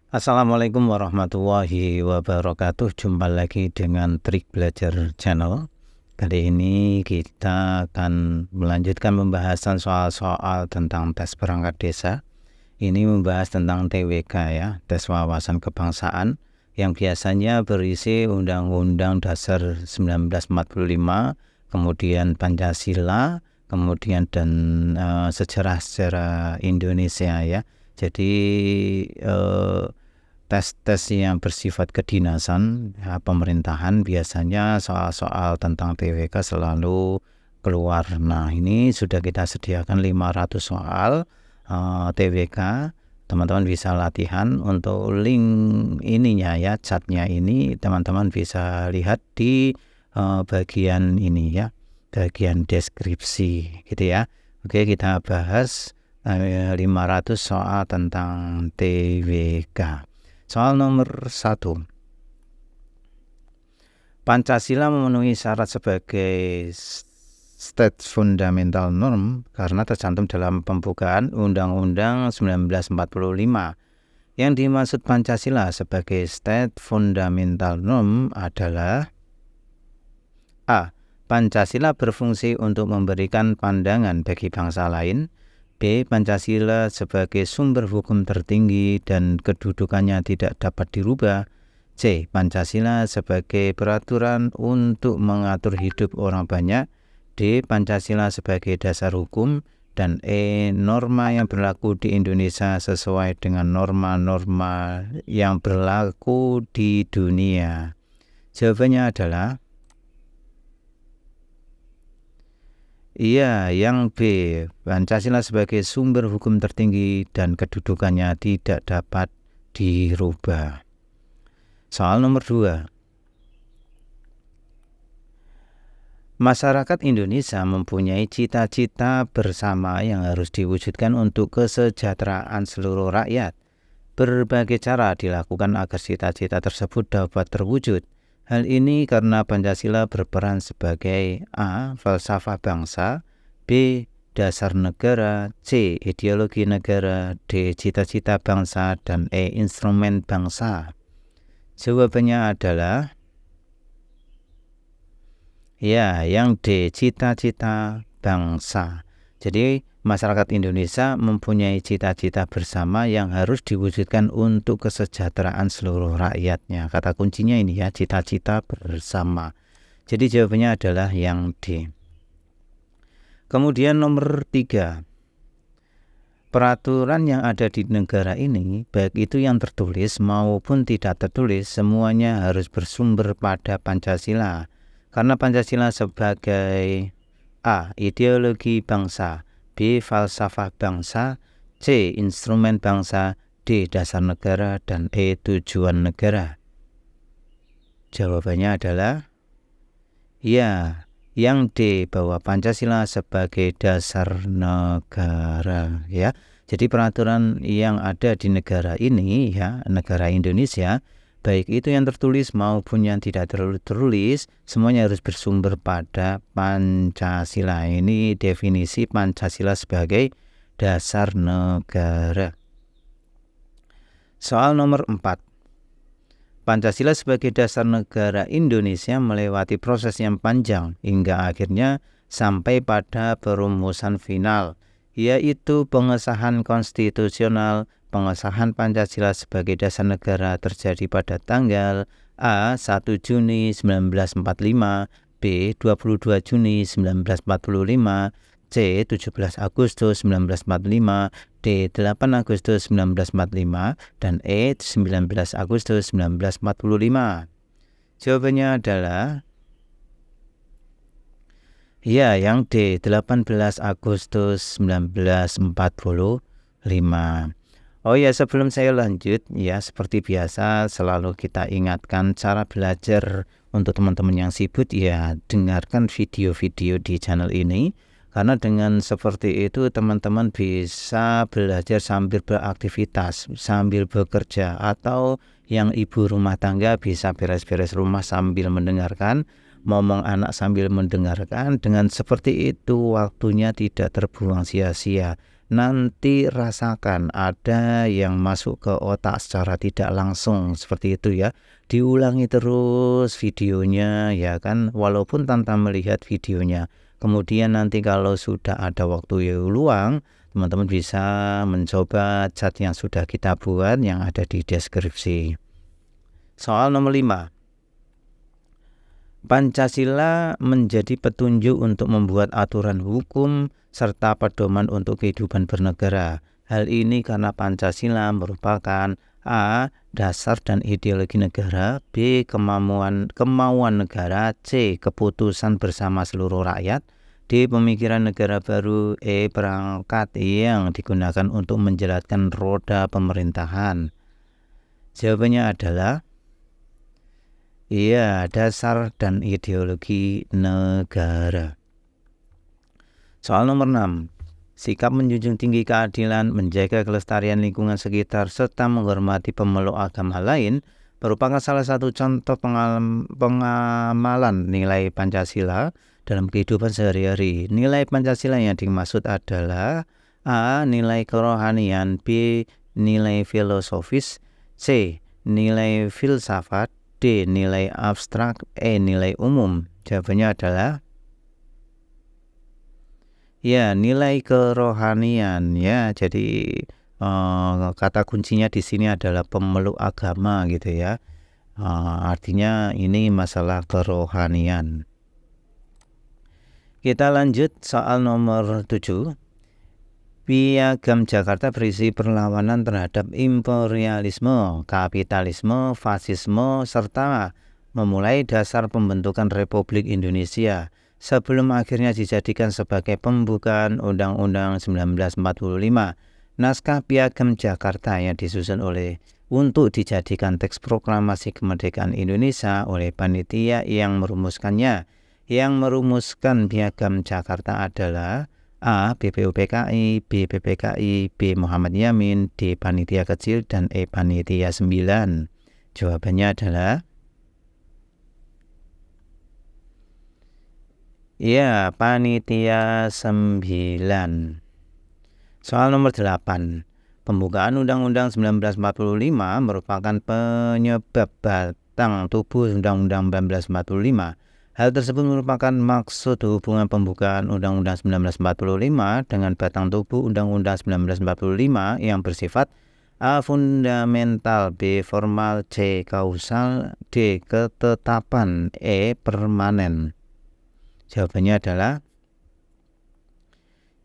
Assalamualaikum warahmatullahi wabarakatuh. Jumpa lagi dengan Trik Belajar Channel. Kali ini kita akan melanjutkan pembahasan soal-soal tentang tes perangkat desa. Ini membahas tentang TWK ya, tes wawasan kebangsaan, yang biasanya berisi Undang-Undang Dasar 1945, kemudian Pancasila, kemudian dan sejarah-sejarah Indonesia ya. Jadi tes-tes yang bersifat kedinasan ya, pemerintahan, biasanya soal-soal tentang TWK selalu keluar. Nah, ini sudah kita sediakan 500 soal TWK. Teman-teman bisa latihan. Untuk link ininya ya, chatnya ini teman-teman bisa lihat di bagian ini ya, bagian deskripsi gitu ya. Oke, kita bahas 500 soal tentang TWK. Soal nomor 1. Pancasila memenuhi syarat sebagai state fundamental norm karena tercantum dalam pembukaan Undang-Undang 1945. Yang dimaksud Pancasila sebagai state fundamental norm adalah A. Pancasila berfungsi untuk memberikan pandangan bagi bangsa lain. B. Pancasila sebagai sumber hukum tertinggi dan kedudukannya tidak dapat dirubah. C. Pancasila sebagai peraturan untuk mengatur hidup orang banyak. D. Pancasila sebagai dasar hukum. Dan E. Norma yang berlaku di Indonesia sesuai dengan norma-norma yang berlaku di dunia. Jawabannya adalah iya, yang B. Pancasila sebagai sumber hukum tertinggi dan kedudukannya tidak dapat dirubah. Soal nomor 2. Masyarakat Indonesia mempunyai cita-cita bersama yang harus diwujudkan untuk kesejahteraan seluruh rakyat. Berbagai cara dilakukan agar cita-cita tersebut dapat terwujud. Hal ini karena Pancasila berperan sebagai A. Falsafah bangsa, B. Dasar negara, C. Ideologi negara, D. Cita-cita bangsa, dan E. Instrumen bangsa. Jawabannya adalah ya, yang D. Cita-cita bangsa. Jadi masyarakat Indonesia mempunyai cita-cita bersama yang harus diwujudkan untuk kesejahteraan seluruh rakyatnya. Kata kuncinya ini ya, cita-cita bersama. Jadi jawabannya adalah yang D. Kemudian nomor 3. Peraturan yang ada di negara ini, baik itu yang tertulis maupun tidak tertulis, semuanya harus bersumber pada Pancasila. Karena Pancasila sebagai A. Ideologi bangsa, B. Falsafah bangsa, C. Instrumen bangsa, D. Dasar negara, dan E. Tujuan negara. Jawabannya adalah ya, yang D. Bahwa Pancasila sebagai dasar negara ya. Jadi peraturan yang ada di negara ini ya, negara Indonesia, baik itu yang tertulis maupun yang tidak tertulis, semuanya harus bersumber pada Pancasila. Ini definisi Pancasila sebagai dasar negara. Soal nomor 4. Pancasila sebagai dasar negara Indonesia melewati proses yang panjang hingga akhirnya sampai pada perumusan final, yaitu pengesahan konstitusional. Pengesahan Pancasila sebagai dasar negara terjadi pada tanggal A. 1 Juni 1945, B. 22 Juni 1945, C. 17 Agustus 1945, D. 8 Agustus 1945, dan E. 19 Agustus 1945. Jawabannya adalah ya, yang D. 18 Agustus 1945. Oh ya, sebelum saya lanjut ya, seperti biasa selalu kita ingatkan cara belajar untuk teman-teman yang sibuk ya, dengarkan video-video di channel ini. Karena dengan seperti itu teman-teman bisa belajar sambil beraktivitas, sambil bekerja, atau yang ibu rumah tangga bisa beres-beres rumah sambil mendengarkan, ngomong anak sambil mendengarkan. Dengan seperti itu waktunya tidak terbuang sia-sia. nanti rasakan ada yang masuk ke otak secara tidak langsung seperti itu ya. Diulangi terus videonya ya kan, walaupun tanpa melihat videonya. Kemudian nanti kalau sudah ada waktu luang, teman-teman bisa mencoba cat yang sudah kita buat yang ada di deskripsi. Soal nomor 5. Pancasila menjadi petunjuk untuk membuat aturan hukum serta pedoman untuk kehidupan bernegara. Hal ini karena Pancasila merupakan A. dasar dan ideologi negara, B. kemauan negara, C. keputusan bersama seluruh rakyat, D. pemikiran negara baru, E. perangkat yang digunakan untuk menjalankan roda pemerintahan. Jawabannya adalah iya, dasar dan ideologi negara. Soal nomor 6. Sikap menjunjung tinggi keadilan, menjaga kelestarian lingkungan sekitar, serta menghormati pemeluk agama lain merupakan salah satu contoh pengamalan nilai Pancasila dalam kehidupan sehari-hari. Nilai Pancasila yang dimaksud adalah A. nilai kerohanian, B. nilai filosofis, C. nilai filsafat, D. nilai abstrak, E. nilai umum. Jawabannya adalah ya, nilai kerohanian ya. Jadi kata kuncinya di sini adalah pemeluk agama gitu ya. Artinya ini masalah kerohanian. Kita lanjut soal nomor 7. Piagam Jakarta berisi perlawanan terhadap imperialisme, kapitalisme, fasisme, serta memulai dasar pembentukan Republik Indonesia sebelum akhirnya dijadikan sebagai pembukaan Undang-Undang 1945. Naskah Piagam Jakarta yang disusun untuk dijadikan teks proklamasi kemerdekaan Indonesia oleh panitia yang merumuskannya. Yang merumuskan Piagam Jakarta adalah A. BPUPKI, B. PPKI, B. Muhammad Yamin, D. Panitia Kecil, dan E. Panitia 9. Jawabannya adalah ya, Panitia 9. Soal nomor 8. Pembukaan Undang-Undang 1945 merupakan penyebab batang tubuh Undang-Undang 1945. Hal tersebut merupakan maksud hubungan pembukaan Undang-Undang 1945 dengan batang tubuh Undang-Undang 1945 yang bersifat A. fundamental, B. formal, C. kausal, D. ketetapan, E. permanen. Jawabannya adalah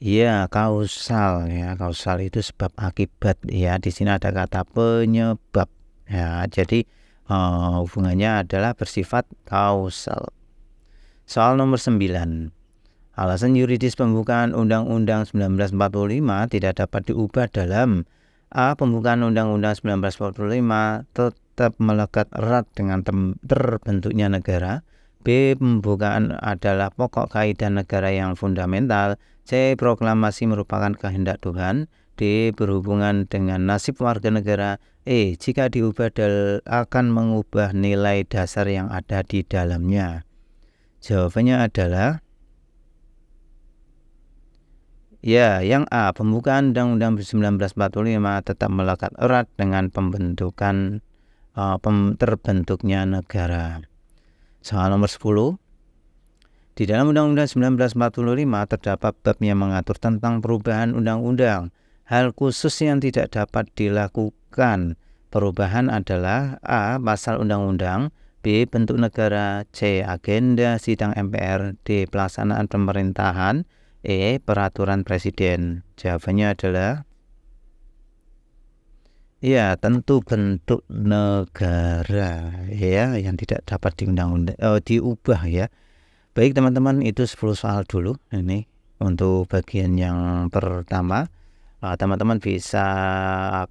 ya, kausal ya. Kausal itu sebab akibat ya. Di sini ada kata penyebab ya. Jadi hubungannya adalah bersifat kausal. Soal nomor 9. Alasan yuridis pembukaan Undang-Undang 1945 tidak dapat diubah dalam A. Pembukaan Undang-Undang 1945 tetap melekat erat dengan terbentuknya negara. B. Pembukaan adalah pokok kaidah negara yang fundamental. C. Proklamasi merupakan kehendak Tuhan. D. Berhubungan dengan nasib warga negara. E. Jika diubah akan mengubah nilai dasar yang ada di dalamnya. Jawabannya adalah ya, yang A. Pembukaan Undang-Undang 1945 tetap melekat erat dengan pembentukan terbentuknya negara. Soal nomor 10. Di dalam Undang-Undang 1945 terdapat bab yang mengatur tentang perubahan undang-undang. Hal khusus yang tidak dapat dilakukan perubahan adalah A. pasal undang-undang, B. bentuk negara, C. agenda sidang MPR, D. pelaksanaan pemerintahan, E. peraturan presiden. Jawabannya adalah ya, tentu bentuk negara ya yang tidak dapat diubah ya. Baik teman-teman, itu 10 soal dulu ini untuk bagian yang pertama. Teman-teman bisa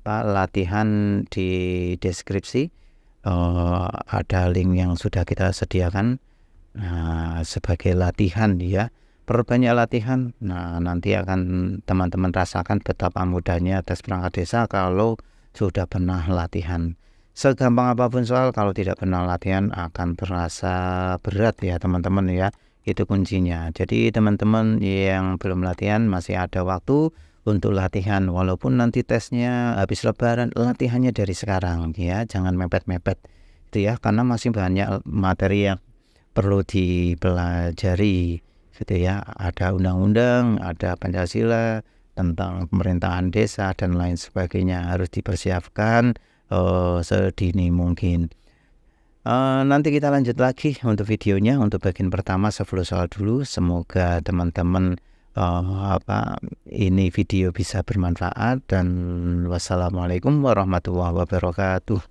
latihan di deskripsi. Ada link yang sudah kita sediakan sebagai latihan ya. Perbanyak latihan. Nah, nanti akan teman-teman rasakan betapa mudahnya tes perangkat desa kalau sudah pernah latihan. Segampang apapun soal, kalau tidak pernah latihan akan terasa berat ya teman-teman ya. Itu kuncinya. Jadi teman-teman yang belum latihan masih ada waktu untuk latihan, walaupun nanti tesnya habis lebaran, latihannya dari sekarang ya, jangan mepet-mepet itu ya, karena masih banyak materi yang perlu dipelajari gitu ya. Ada undang-undang, ada Pancasila tentang pemerintahan desa dan lain sebagainya, harus dipersiapkan sedini mungkin. Nanti kita lanjut lagi untuk videonya, untuk bagian pertama saya follow soal dulu. Semoga teman-teman ini video bisa bermanfaat, dan wassalamualaikum warahmatullahi wabarakatuh.